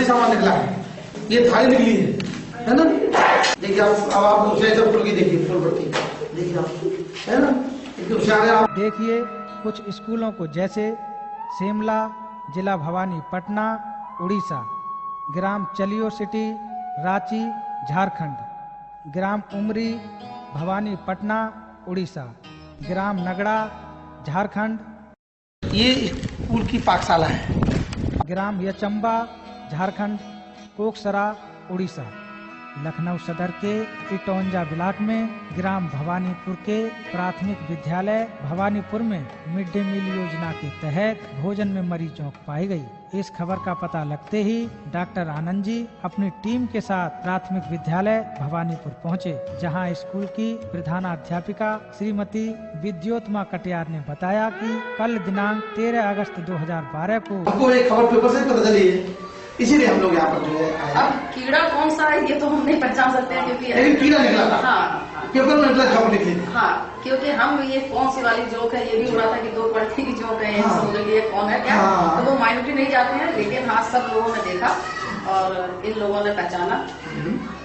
बुनियादी सामान निकला है, ये थाली निकली है ना। देखिए अब आप दूसरे सब फूल की देखिए, फूल पत्ती देखिए आप, है ना, आप देखिए कुछ स्कूलों को, जैसे शिमला, जिला भवानी पटना उड़ीसा, ग्राम चलियो सिटी रांची झारखंड, ग्राम उमरी भवानी पटना उड़ीसा, ग्राम नगड़ा झारखंड, ये स्कूल की पाठशाला है, ग्राम यचंबा झारखंड, कोकसरा उड़ीसा, लखनऊ सदर के इटौंजा ब्लॉक में ग्राम भवानीपुर के प्राथमिक विद्यालय भवानीपुर में मिड डे मील योजना के तहत भोजन में मरी चौंक पाई गई। इस खबर का पता लगते ही डॉक्टर आनंद जी अपनी टीम के साथ प्राथमिक विद्यालय भवानीपुर पहुंचे, जहां स्कूल की प्रधानाध्यापिका श्रीमती विद्योत्मा कटियार ने बताया कि कल दिनांक 13 अगस्त 2012 को आपको एक खबर पेपर से पता चली है, इसीलिए हम लोग यहाँ पर जो है आए। अब कीड़ा कौन सा है ये तो हम नहीं पहचान सकते हैं, क्योंकि लेकिन कीड़ा निकला था। हाँ, पेपर में निकला, खबर निकली। हाँ, क्योंकि हम ये कौन सी वाली जोक है ये भी उड़ा था कि 2 पढ़ती की जोक है, हाँ। समझ लिए कौन है क्या। हाँ। तो वो माइनॉरिटी नहीं जाते हैं, लेकिन हाँ सब लोगों ने देखा और इन लोगों ने पहचाना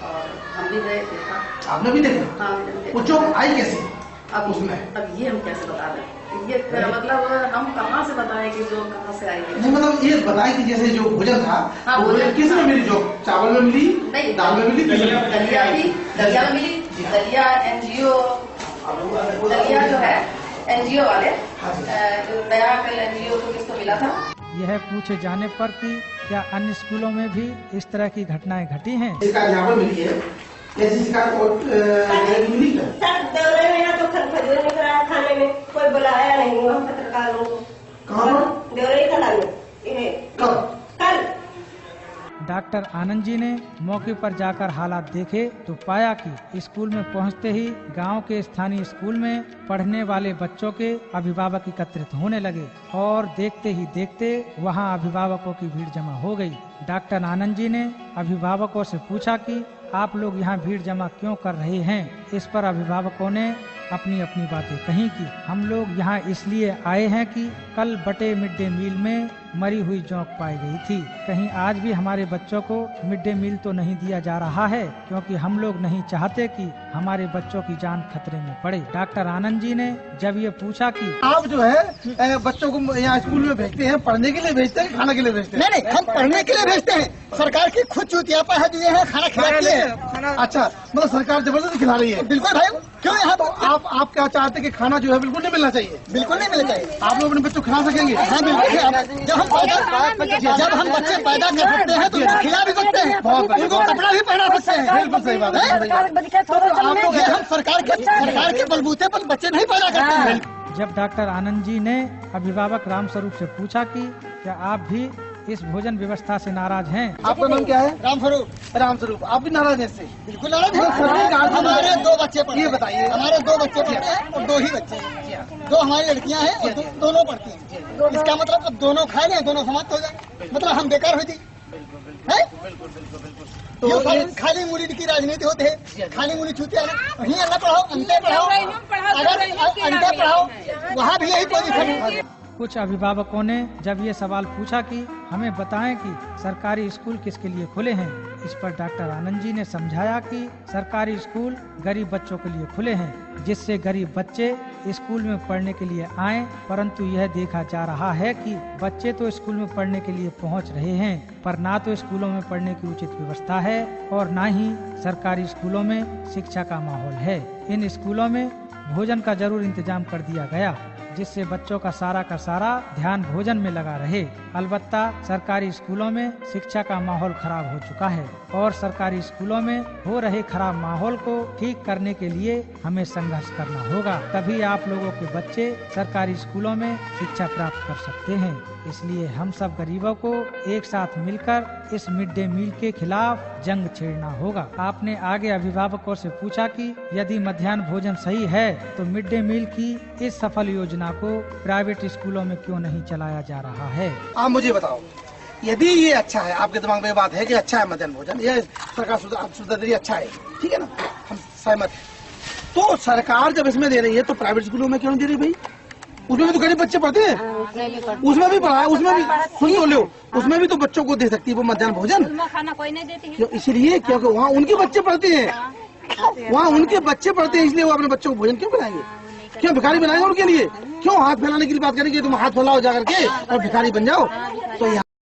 और हम भी गए देखा। आपने भी देखा? हाँ, वो जोक आई कैसे अब उसमें? अब ये हम कैसे बता दें, ये मतलब हम कहाँ से बताएं कि जो कहाँ से आई है। नहीं मतलब ये बताए कि जैसे जो भोजन था, हाँ, वो भोजन किस में मिली? जो चावल में मिली, नहीं, दाल में मिली, दलिया भी, दलिया में मिली। दलिया एनजीओ, दलिया जो है एनजीओ वाले, नया कल एनजीओ को किसको मिला था। यह पूछे जाने पर कि क्या अन्य स्कूलों में भी इस तरह की घटनाएं घटी हैं? इसका यहाँ पर मिली है, ऐसी शिकायत मिली क्या? सर देवरे में ना तो खजूर नहीं कराया, खाने में कोई बुलाया नहीं हम पत्रकारों को। कहाँ पर? देवरे कला में कब? कल। डॉक्टर आनंद जी ने मौके पर जाकर हालात देखे तो पाया कि स्कूल में पहुंचते ही गांव के स्थानीय स्कूल में पढ़ने वाले बच्चों के अभिभावक एकत्रित होने लगे और देखते ही देखते वहां अभिभावकों की भीड़ जमा हो गई। डॉक्टर आनंद जी ने अभिभावकों से पूछा कि आप लोग यहाँ भीड़ जमा क्यों कर रहे हैं। इस पर अभिभावकों ने अपनी अपनी बातें कही कि हम लोग यहाँ इसलिए आए हैं कि कल बटे मिड डे मील में मरी हुई जोंक पाई गई थी। कहीं आज भी हमारे बच्चों को मिड डे मील तो नहीं दिया जा रहा है, क्योंकि हम लोग नहीं चाहते कि हमारे बच्चों की जान खतरे में पड़े। डॉक्टर आनंद जी ने जब ये पूछा कि आप जो है बच्चों को यहाँ स्कूल में भेजते हैं, पढ़ने के लिए भेजते हैं, खाने के लिए भेजते हैं? नहीं, हम पढ़ने के लिए भेजते हैं। सरकार की खुद चूतियापा है जो ये है खाना खिलाती है। अच्छा, मतलब सरकार जबरदस्ती खिला रही है? बिल्कुल भाई, क्यों यहाँ तो आप क्या चाहते हैं कि खाना जो है बिल्कुल नहीं मिलना चाहिए? बिल्कुल नहीं मिलना चाहिए। आप लोग अपने बच्चों को खिला सकेंगे? हाँ बिल्कुल, जब हम बच्चे पैदा कर सकते हैं तो खिला भी सकते हैं, उनको कपड़ा भी पहना सकते हैं। बिल्कुल सही बात है। आप लोग हम सरकार के बलबूते पर बच्चे नहीं पैदा करते हैं। जब डॉक्टर आनंद जी ने अभिभावक रामस्वरूप से पूछा कि क्या आप भी इस भोजन व्यवस्था से नाराज हैं? आपका नाम क्या है? रामस्वरूप। रामस्वरूप, आप भी नाराज हैं इससे? बिल्कुल नाराज हैं। हमारे 2 बच्चे पढ़ते हैं। ये बताइए। हमारे 2 बच्चे पढ़ते हैं और 2 ही बच्चे हैं। 2 हमारी लड़कियां हैं और दोनों पढ़ती हैं। इसका मतलब अब दोनों खा लें, दोनों समाप्त हो जाए, मतलब हम बेकार हो जाए। तो खाली मुली की राजनीति होती है, खाली मुली छूते वहीं अन्ना पढ़ाओ, अंते पढ़ाओ, अगर अंते पढ़ाओ वहाँ भी यही पोजीशन है। कुछ अभिभावकों ने जब ये सवाल पूछा कि हमें बताएं कि सरकारी स्कूल किसके लिए खुले हैं, इस पर डॉक्टर आनंद जी ने समझाया कि सरकारी स्कूल गरीब बच्चों के लिए खुले हैं, जिससे गरीब बच्चे स्कूल में पढ़ने के लिए आएं, परंतु यह देखा जा रहा है कि बच्चे तो स्कूल में पढ़ने के लिए पहुंच रहे हैं, पर ना तो स्कूलों में पढ़ने की उचित व्यवस्था है और ना ही सरकारी स्कूलों में शिक्षा का माहौल है। इन स्कूलों में भोजन का जरूर इंतजाम कर दिया गया, जिससे बच्चों का सारा ध्यान भोजन में लगा रहे। अलबत्ता सरकारी स्कूलों में शिक्षा का माहौल खराब हो चुका है और सरकारी स्कूलों में हो रहे खराब माहौल को ठीक करने के लिए हमें संघर्ष करना होगा, तभी आप लोगों के बच्चे सरकारी स्कूलों में शिक्षा प्राप्त कर सकते हैं। इसलिए हम सब गरीबों को एक साथ मिलकर इस मिड डे मील के खिलाफ जंग छेड़ना होगा। आपने आगे अभिभावकों से पूछा कि यदि मध्याह्न भोजन सही है तो मिड डे मील की इस सफल योजना को प्राइवेट स्कूलों में क्यों नहीं चलाया जा रहा है। आप मुझे बताओ, यदि ये अच्छा है, आपके दिमाग में बात है कि अच्छा है मध्याह्न भोजन, ये सरकार सुधार अच्छा है, ठीक है ना, हम सहमत हैं, तो सरकार जब इसमें दे रही है तो प्राइवेट स्कूलों में क्यों नहीं दे रही भाई? उसमें भी तो गरीब बच्चे पढ़ते हैं, उसमें भी पढ़ा है, उसमें भी सुन तो लो, उसमें भी तो बच्चों को दे सकती है वो मध्याह्न भोजन। खाना कोई नहीं देती है, इसलिए क्योंकि वहाँ उनके बच्चे पढ़ते हैं, वहाँ उनके बच्चे पढ़ते हैं, इसलिए वो अपने बच्चों को भोजन क्यों खिलाएंगे? क्यों भिखारी बनाएंगे उनके लिए? क्यों हाथ फैलाने के लिए बात करेंगे? तुम हाथ फैलाओ जाकर के और भिखारी बन जाओ। तो